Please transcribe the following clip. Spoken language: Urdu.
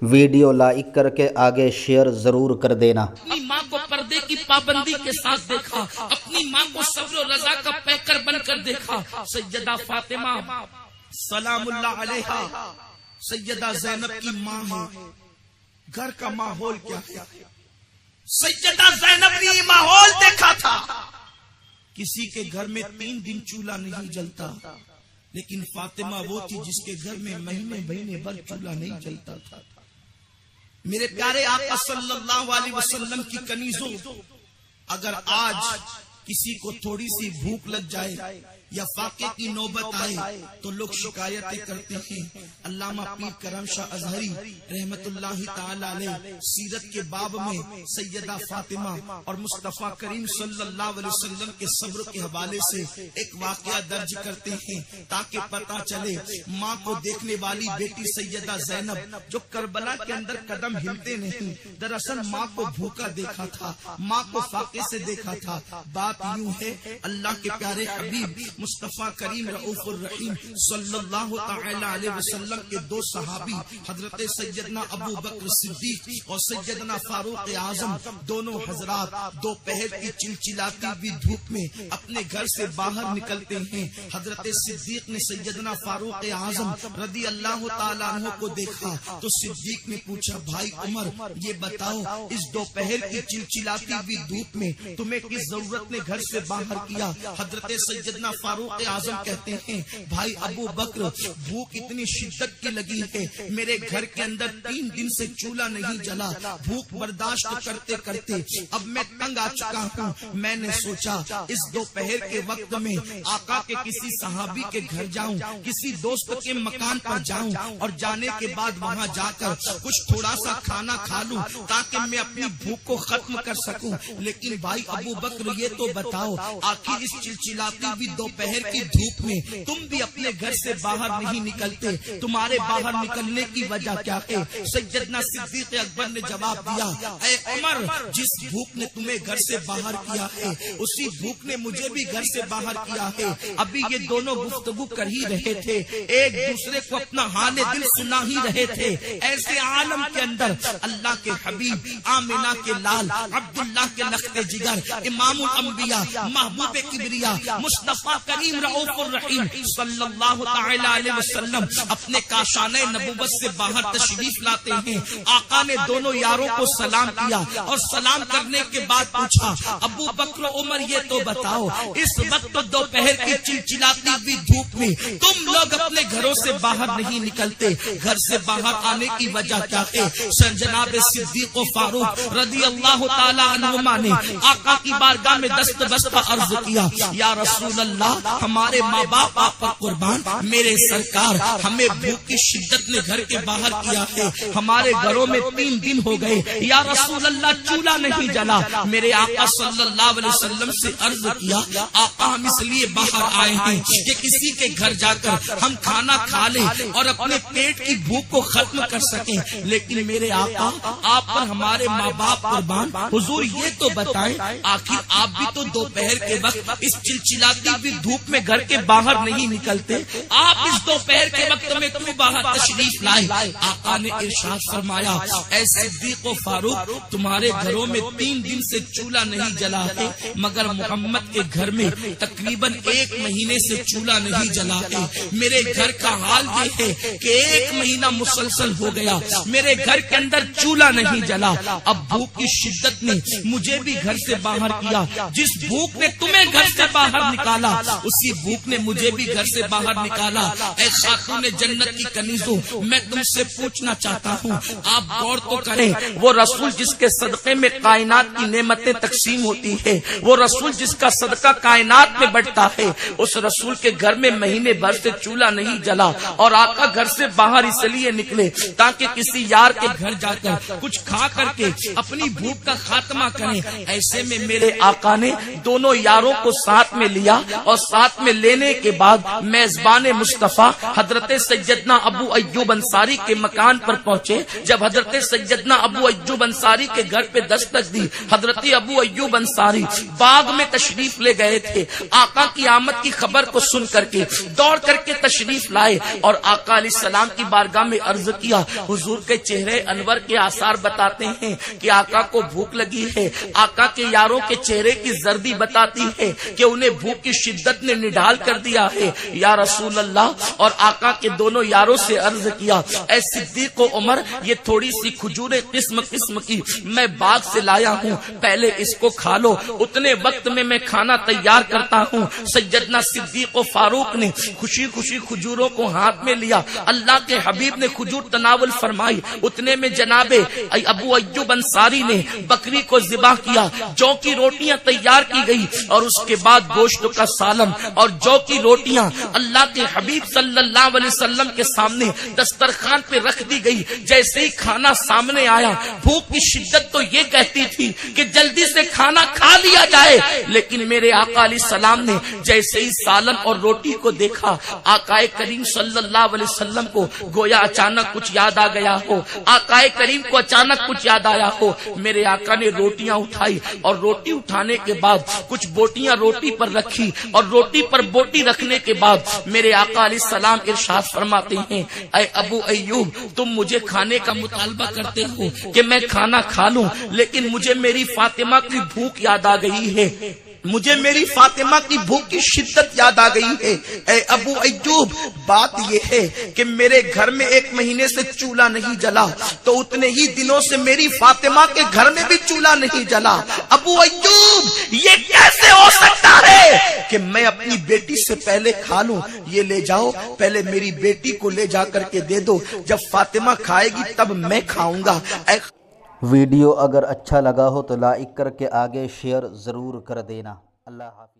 ویڈیو لائک کر کے آگے شیئر ضرور کر دینا۔ اپنی ماں کو پردے کی پابندی کے ساتھ دیکھا، اپنی ماں کو صبر و رضا کا پیکر بن کر دیکھا۔ سیدہ فاطمہ سلام اللہ علیہا سیدہ زینب کی ماں ہے۔ گھر کا ماحول کیا ہے؟ سیدہ زینب نے یہ ماحول دیکھا تھا۔ کسی کے گھر میں 3 دن چولہا نہیں جلتا، لیکن فاطمہ وہ تھی جس کے گھر میں مہینے بھر چولہا نہیں جلتا تھا۔ میرے پیارے آقا صلی اللہ علیہ وسلم کی کنیزوں، اگر آج کسی کو تھوڑی سی بھوک لگ جائے یا فاقے کی نوبت آئے تو لوگ شکایتیں کرتے ہیں۔ علامہ پیر کرم شاہ ازہری رحمت اللہ تعالی علیہ سیرت کے باب میں سیدہ فاطمہ اور مصطفیٰ کریم صلی اللہ علیہ وسلم کے صبر کے حوالے سے ایک واقعہ درج کرتے ہیں تاکہ پتہ چلے ماں کو دیکھنے والی بیٹی سیدہ زینب جو کربلا کے اندر قدم ہلتے نہیں، دراصل ماں کو بھوکا دیکھا تھا، ماں کو فاقے سے دیکھا تھا۔ بات یوں ہے، اللہ کے پیارے حبیب مصطفیٰ کریم رؤوف الرحیم صلی اللہ تعالی علیہ وسلم کے 2 صحابی حضرت سیدنا ابو بکر صدیق اور سیدنا فاروق اعظم، دونوں حضرات دوپہر کی چلچلاتی ہوئی دھوپ میں اپنے گھر سے باہر نکلتے ہیں۔ حضرت صدیق نے سیدنا فاروق اعظم رضی اللہ تعالیٰ عنہ کو دیکھا تو صدیق نے پوچھا، بھائی عمر یہ بتاؤ اس دوپہر کی چلچلاتی ہوئی دھوپ میں تمہیں کس ضرورت نے گھر سے باہر کیا؟ حضرت سیدنا فاروق اعظم کہتے ہیں، بھائی ابو بکر بھوک اتنی شدت کی لگی ہے، میرے گھر کے اندر 3 دن سے چولہا نہیں جلا، بھوک برداشت کرتے کرتے اب میں تنگ آ چکا ہوں۔ میں نے سوچا اس دوپہر کے وقت میں آقا کے کسی صحابی کے گھر جاؤں، کسی دوست کے مکان پر جاؤں اور جانے کے بعد وہاں جا کر کچھ تھوڑا سا کھانا کھا لوں تاکہ میں اپنی بھوک کو ختم کر سکوں۔ لیکن بھائی ابو بکر یہ تو بتاؤ، آخر اس چلچلاتی ہوئی دوپہر کی دھوپ میں تم بھی اپنے گھر سے باہر نہیں نکلتے، تمہارے باہر نکلنے کی وجہ کیا ہے؟ سیدنا صدیق اکبر نے جواب دیا، اے عمر جس بھوک نے تمہیں گھر سے باہر کیا ہے اسی بھوک نے مجھے بھی گھر سے باہر کیا ہے۔ ابھی یہ دونوں گفتگو کر ہی رہے تھے، ایک دوسرے کو اپنا حال دل سنا ہی رہے تھے، ایسے عالم کے اندر اللہ کے حبیب آمنہ کے لال عبداللہ کے لخت جگر امام الانبیاء محبوب کبریا مصطفیٰ کریم رؤوف الرحیم صلی اللہ تعالی علیہ وسلم اپنے کاشانہ نبوت سے باہر تشریف لاتے ہیں۔ آقا نے دونوں یاروں کو سلام کیا اور سلام کرنے کے بعد پوچھا، ابو بکر عمر یہ تو بتاؤ اس وقت دوپہر کی چلچلاتی ہوئی دھوپ میں تم لوگ اپنے گھروں سے باہر نہیں نکلتے، گھر سے باہر آنے کی وجہ کیا ہے؟ جناب صدیق و فاروق رضی اللہ تعالی عنہما نے آقا کی بارگاہ میں دست بستہ عرض کیا، یا رسول اللہ ہمارے ماں باپ آپ پر قربان، میرے سرکار ہمیں بھوک کی شدت نے گھر کے باہر کیا ہے، ہمارے گھروں میں 3 دن ہو گئے، یا رسول اللہ چولہا نہیں جلا۔ میرے آقا صلی اللہ علیہ وسلم سے عرض کیا، آقا ہم اس لیے باہر آئے ہیں کہ کسی کے گھر جا کر ہم کھانا کھا لیں اور اپنے پیٹ کی بھوک کو ختم کر سکیں، لیکن میرے آقا آپ پر ہمارے ماں باپ قربان، حضور یہ تو بتائیں آخر آپ بھی تو دوپہر کے وقت اس چلچلاتی ہوئی دھوپ میں گھر کے باہر نہیں نکلتے، آپ اس دوپہر کے وقت میں کیوں باہر تشریف لائے؟ آقا نے ارشاد فرمایا، اے صدیق و فاروق تمہارے گھروں میں 3 دن سے چولہا نہیں جلا ہے، مگر محمد کے گھر میں تقریباً 1 مہینے سے چولہا نہیں جلا ہے۔ میرے گھر کا حال یہ ہے کہ 1 مہینہ مسلسل ہو گیا میرے گھر کے اندر چولہا نہیں جلا۔ اب بھوک کی شدت نے مجھے بھی گھر سے باہر کیا، جس بھوک نے تمہیں گھر سے باہر نکالا اسی بھوک نے مجھے بھی گھر سے باہر نکالا۔ اے خاتون جنت کی کنیزوں، میں تم سے پوچھنا چاہتا ہوں، آپ غور تو کریں، وہ رسول جس کے صدقے میں کائنات کی نعمتیں تقسیم ہوتی ہے، وہ رسول جس کا صدقہ کائنات میں بڑھتا ہے، اس رسول کے گھر میں مہینے بھر سے چولہا نہیں جلا اور آقا گھر سے باہر اس لیے نکلے تاکہ کسی یار کے گھر جا کر کچھ کھا کر کے اپنی بھوک کا خاتمہ کریں۔ ایسے میں میرے آقا نے دونوں یاروں کو ساتھ میں لیا اور ساتھ میں لینے کے بعد میزبان مصطفیٰ حضرت سیدنا ابو ایوب انصاری کے مکان پر پہنچے. جب حضرت سیدنا ابو ایوب انصاری کے گھر پہ دستک دی، حضرت ابو ایوب انصاری باغ میں تشریف لے گئے تھے. آقا کی آمد کی خبر کو سن کر کے دوڑ کر کے تشریف لائے اور آقا علیہ السلام کی بارگاہ میں عرض کیا. حضور کے چہرے انور کے آثار بتاتے ہیں کہ آقا کو بھوک لگی ہے. آقا کے یاروں کے چہرے کی زردی بتاتی ہے کہ انہیں بھوک کی شدت نے نڈال کر دیا ہے. یا رسول اللہ، اور آقا کے دونوں یاروں سے عرض کیا، اے صدیق و عمر، یہ تھوڑی سی کھجوریں قسم قسم کی میں باغ سے لایا ہوں، پہلے اس کو کھا لو، اتنے وقت میں کھانا تیار کرتا ہوں. سیدنا صدیق و فاروق نے خوشی خوشی کھجوروں کو ہاتھ میں لیا. اللہ کے حبیب نے کھجور تناول فرمائی. اتنے میں جناب ابو ایوب انصاری نے بکری کو ذبح کیا. جو کی روٹیاں تیار کی گئی اور اس کے بعد گوشت کا سالن اور جو کی روٹیاں اللہ کے حبیب صلی اللہ علیہ وسلم کے سامنے دسترخوان پہ رکھ دی گئی. جیسے ہی کھانا سامنے آیا، بھوک کی شدت تو یہ کہتی تھی کہ جلدی سے کھانا کھا لیا جائے، لیکن میرے آقا علیہ السلام نے جیسے ہی سالن اور روٹی کو دیکھا، آقا کریم صلی اللہ علیہ وسلم کو گویا اچانک کچھ یاد آ گیا ہو. آقا کریم کو اچانک کچھ یاد آیا ہو. میرے آقا نے روٹیاں اٹھائی اور روٹی اٹھانے کے بعد کچھ بوٹیاں روٹی پر رکھی اور روٹی پر بوٹی رکھنے کے بعد میرے آقا علیہ السلام ارشاد فرماتے ہیں، اے ابو ایوب، تم مجھے کھانے کا مطالبہ کرتے ہو کہ میں کھانا کھا لوں، لیکن مجھے میری فاطمہ کی بھوک یاد آ گئی ہے، مجھے میری فاطمہ کی بھوک کی شدت یاد آ گئی ہے. اے ابو ایوب، بات یہ ہے کہ میرے گھر میں 1 مہینے سے چولہا نہیں جلا، تو اتنے ہی دنوں سے میری فاطمہ کے گھر میں بھی چولہا نہیں جلا. ابو ایوب، یہ کیسے ہو سکتا ہے کہ میں اپنی بیٹی سے پہلے کھا لوں؟ یہ لے جاؤ، پہلے میری بیٹی کو لے جا کر کے دے دو، جب فاطمہ کھائے گی تب میں کھاؤں گا. ویڈیو اگر اچھا لگا ہو تو لائک کر کے آگے شیئر ضرور کر دینا. اللہ حافظ.